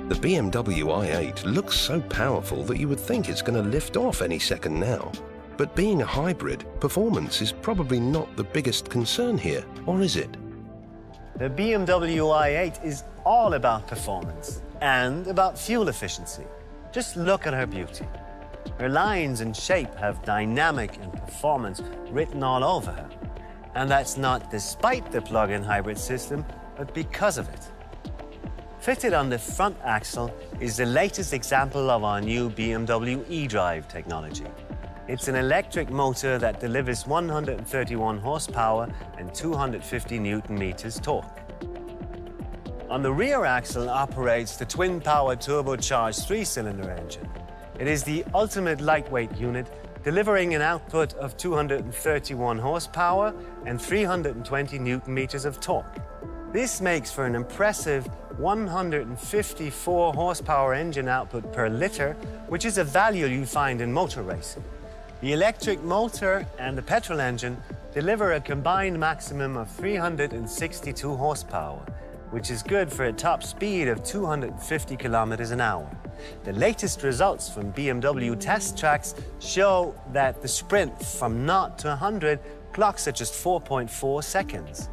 The BMW i8 looks so powerful that you would think it's going to lift off any second now. But being a hybrid, performance is probably not the biggest concern here, or is it? The BMW i8 is all about performance and about fuel efficiency. Just look at her beauty. Her lines and shape have dynamic and performance written all over her. And that's not despite the plug-in hybrid system, but because of it. Fitted on the front axle is the latest example of our new BMW eDrive technology. It's an electric motor that delivers 131 horsepower and 250 Newton-meters torque. On the rear axle operates the twin-power turbocharged three-cylinder engine. It is the ultimate lightweight unit, delivering an output of 231 horsepower and 320 Newton-meters of torque. This makes for an impressive 154 horsepower engine output per litre, which is a value you find in motor racing. The electric motor and the petrol engine deliver a combined maximum of 362 horsepower, which is good for a top speed of 250 kilometers an hour. The latest results from BMW test tracks show that the sprint from 0 to 100 clocks at just 4.4 seconds.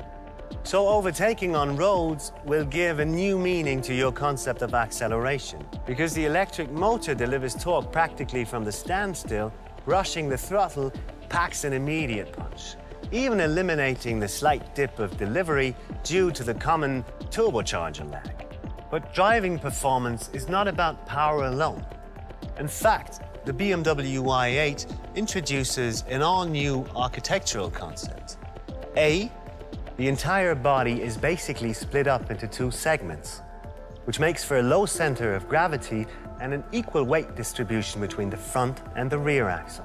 So overtaking on roads will give a new meaning to your concept of acceleration, because the electric motor delivers torque practically from the standstill. Rushing the throttle packs an immediate punch, even eliminating the slight dip of delivery due to the common turbocharger lag. But driving performance is not about power alone. In fact, the BMW i8 introduces an all-new architectural concept. The entire body is basically split up into two segments, which makes for a low center of gravity and an equal weight distribution between the front and the rear axle.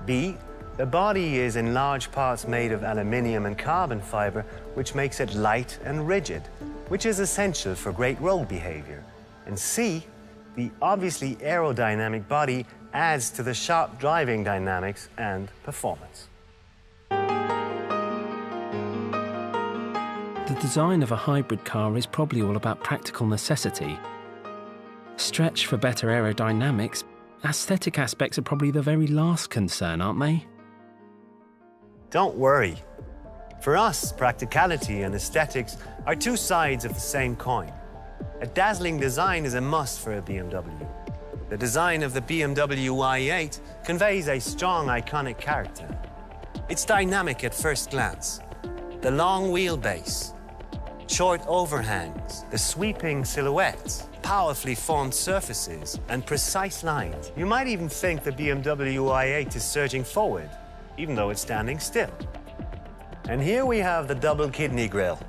B, the body is in large parts made of aluminium and carbon fiber, which makes it light and rigid, which is essential for great road behavior. And C, the obviously aerodynamic body adds to the sharp driving dynamics and performance. The design of a hybrid car is probably all about practical necessity. Stretch for better aerodynamics, aesthetic aspects are probably the very last concern, aren't they? Don't worry. For us, practicality and aesthetics are two sides of the same coin. A dazzling design is a must for a BMW. The design of the BMW i8 conveys a strong, iconic character. It's dynamic at first glance. The long wheelbase, short overhangs, the sweeping silhouettes, powerfully formed surfaces, and precise lines. You might even think the BMW i8 is surging forward, even though it's standing still. And here we have the double kidney grille,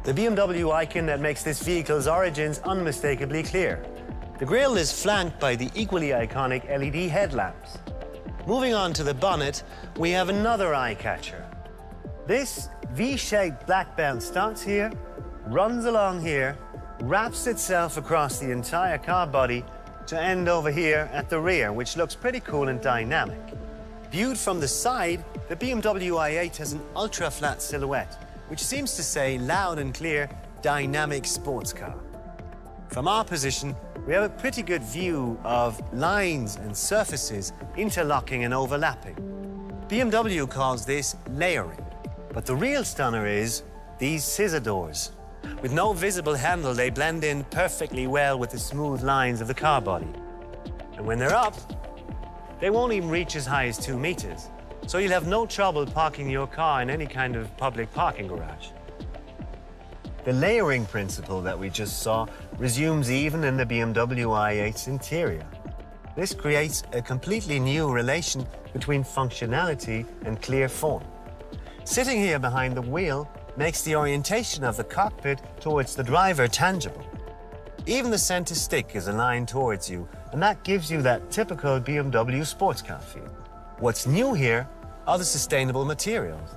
the BMW icon that makes this vehicle's origins unmistakably clear. The grille is flanked by the equally iconic LED headlamps. Moving on to the bonnet, we have another eye-catcher. This V-shaped black belt starts here, runs along here, wraps itself across the entire car body to end over here at the rear, which looks pretty cool and dynamic. Viewed from the side, the BMW i8 has an ultra-flat silhouette, which seems to say loud and clear, dynamic sports car. From our position, we have a pretty good view of lines and surfaces interlocking and overlapping. BMW calls this layering, but the real stunner is these scissor doors. With no visible handle, they blend in perfectly well with the smooth lines of the car body. And when they're up, they won't even reach as high as 2 meters. So you'll have no trouble parking your car in any kind of public parking garage. The layering principle that we just saw resumes even in the BMW i8's interior. This creates a completely new relation between functionality and clear form. Sitting here behind the wheel makes the orientation of the cockpit towards the driver tangible. Even the center stick is aligned towards you, and that gives you that typical BMW sports car feel. What's new here are the sustainable materials.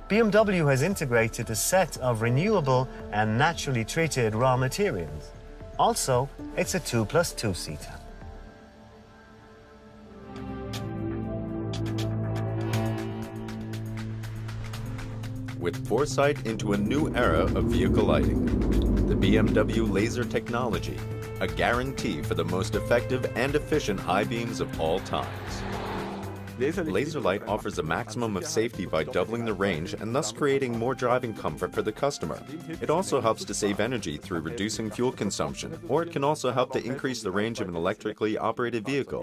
BMW has integrated a set of renewable and naturally treated raw materials. Also, it's a 2+2 seater. With foresight into a new era of vehicle lighting. The BMW laser technology, a guarantee for the most effective and efficient high beams of all times. Laser light offers a maximum of safety by doubling the range and thus creating more driving comfort for the customer. It also helps to save energy through reducing fuel consumption, or it can also help to increase the range of an electrically operated vehicle.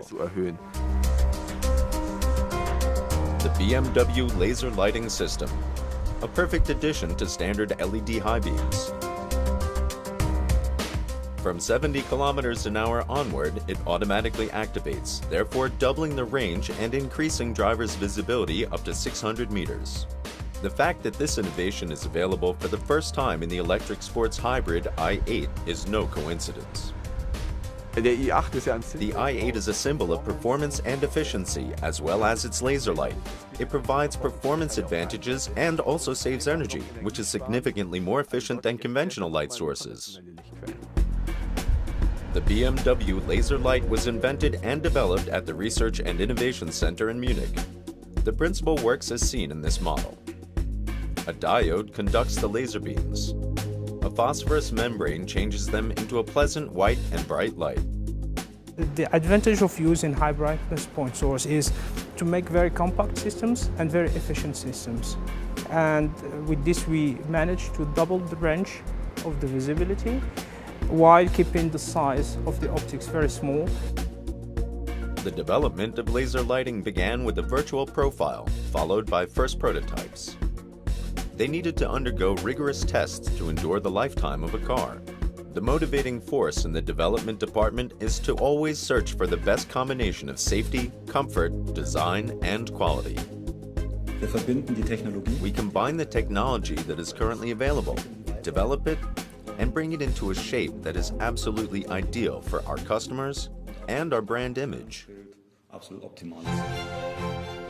The BMW laser lighting system, a perfect addition to standard LED high beams. From 70 kilometers an hour onward, it automatically activates, therefore doubling the range and increasing drivers' visibility up to 600 meters. The fact that this innovation is available for the first time in the electric sports hybrid i8 is no coincidence. The i8 is a symbol of performance and efficiency, as well as its laser light. It provides performance advantages and also saves energy, which is significantly more efficient than conventional light sources. The BMW laser light was invented and developed at the Research and Innovation Center in Munich. The principle works as seen in this model. A diode conducts the laser beams. A phosphorus membrane changes them into a pleasant white and bright light. The advantage of using high brightness point source is to make very compact systems and very efficient systems. And with this we managed to double the range of the visibility while keeping the size of the optics very small. The development of laser lighting began with a virtual profile, followed by first prototypes. They needed to undergo rigorous tests to endure the lifetime of a car. The motivating force in the development department is to always search for the best combination of safety, comfort, design, and quality. We combine the technology that is currently available, develop it, and bring it into a shape that is absolutely ideal for our customers and our brand image.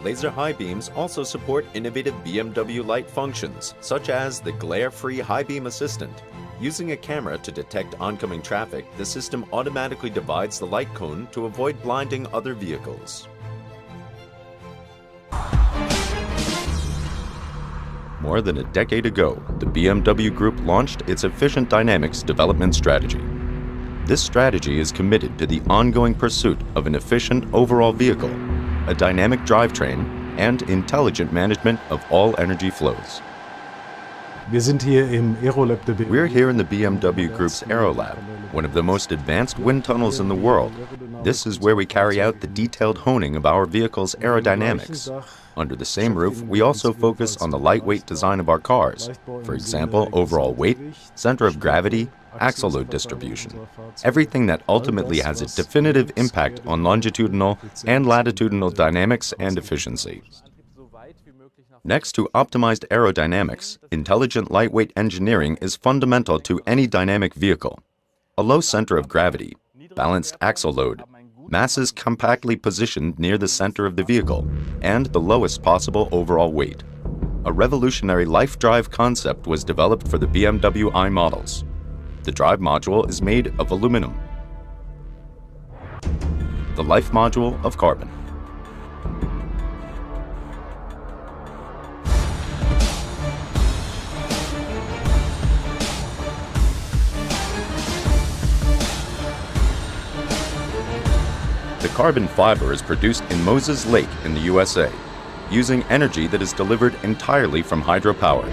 Laser high beams also support innovative BMW light functions, such as the glare-free high beam assistant. Using a camera to detect oncoming traffic, the system automatically divides the light cone to avoid blinding other vehicles. More than a decade ago, the BMW Group launched its Efficient Dynamics development strategy. This strategy is committed to the ongoing pursuit of an efficient overall vehicle, a dynamic drivetrain, and intelligent management of all energy flows. We're here in the BMW Group's Aerolab, one of the most advanced wind tunnels in the world. This is where we carry out the detailed honing of our vehicle's aerodynamics. Under the same roof, we also focus on the lightweight design of our cars. For example, overall weight, center of gravity, axle load distribution. Everything that ultimately has a definitive impact on longitudinal and latitudinal dynamics and efficiency. Next to optimized aerodynamics, intelligent lightweight engineering is fundamental to any dynamic vehicle. A low center of gravity, balanced axle load, masses compactly positioned near the center of the vehicle, and the lowest possible overall weight. A revolutionary life drive concept was developed for the BMW i models. The drive module is made of aluminum. The life module of carbon. The carbon fiber is produced in Moses Lake in the USA, using energy that is delivered entirely from hydropower.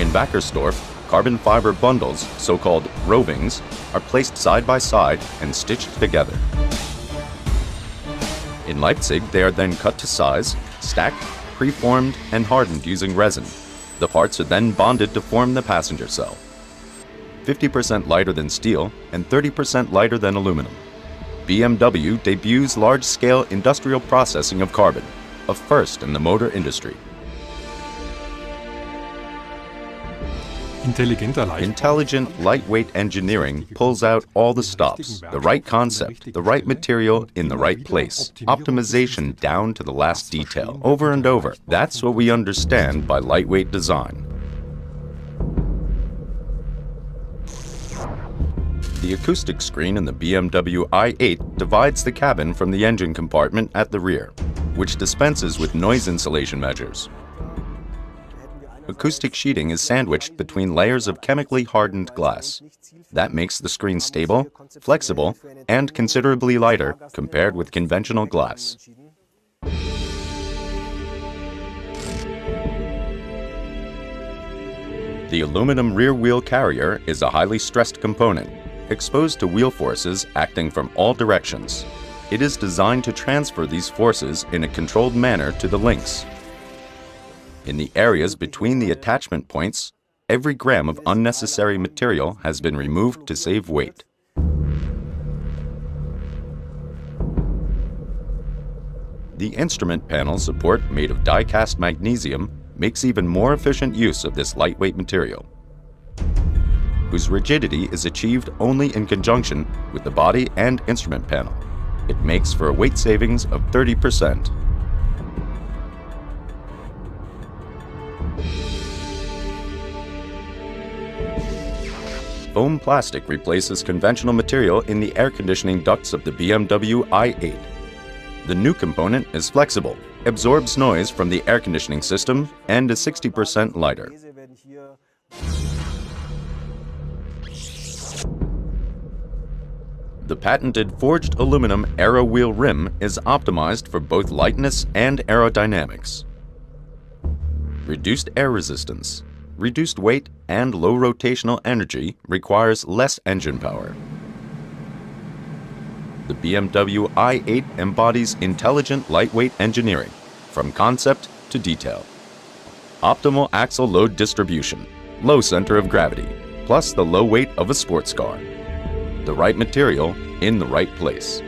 In Wackersdorf, carbon fiber bundles, so-called rovings, are placed side by side and stitched together. In Leipzig, they are then cut to size, stacked, preformed, and hardened using resin. The parts are then bonded to form the passenger cell. 50% lighter than steel and 30% lighter than aluminum. BMW debuts large-scale industrial processing of carbon, a first in the motor industry. Intelligent, lightweight engineering pulls out all the stops, the right concept, the right material in the right place. Optimization down to the last detail, over and over. That's what we understand by lightweight design. The acoustic screen in the BMW i8 divides the cabin from the engine compartment at the rear, which dispenses with noise insulation measures. Acoustic sheeting is sandwiched between layers of chemically hardened glass. That makes the screen stable, flexible, and considerably lighter compared with conventional glass. The aluminum rear wheel carrier is a highly stressed component, exposed to wheel forces acting from all directions. It is designed to transfer these forces in a controlled manner to the links. In the areas between the attachment points, every gram of unnecessary material has been removed to save weight. The instrument panel support made of die-cast magnesium makes even more efficient use of this lightweight material, whose rigidity is achieved only in conjunction with the body and instrument panel. It makes for a weight savings of 30%. Foam plastic replaces conventional material in the air conditioning ducts of the BMW i8. The new component is flexible, absorbs noise from the air conditioning system, and is 60% lighter. The patented forged aluminum aero wheel rim is optimized for both lightness and aerodynamics. Reduced air resistance, reduced weight, and low rotational energy requires less engine power. The BMW i8 embodies intelligent lightweight engineering, from concept to detail. Optimal axle load distribution, low center of gravity, plus the low weight of a sports car. The right material in the right place.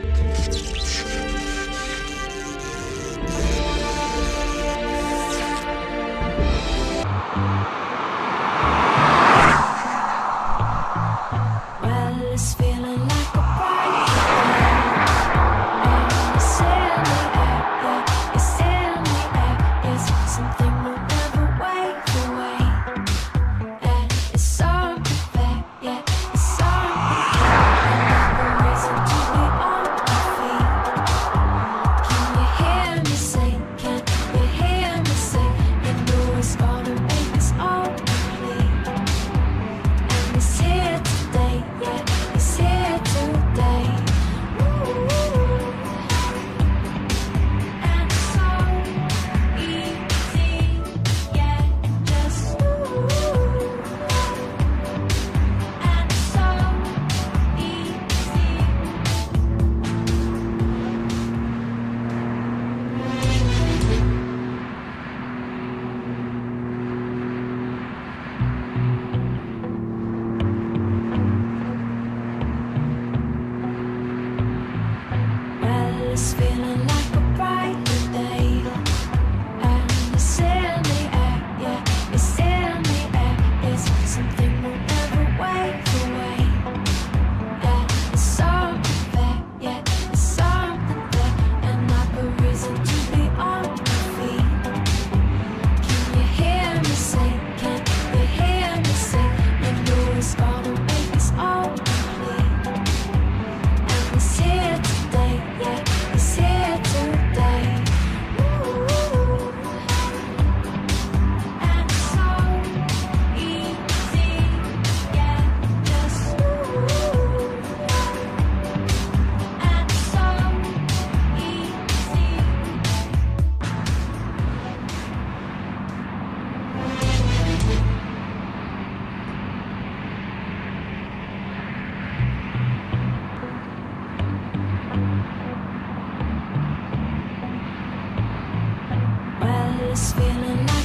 Feeling like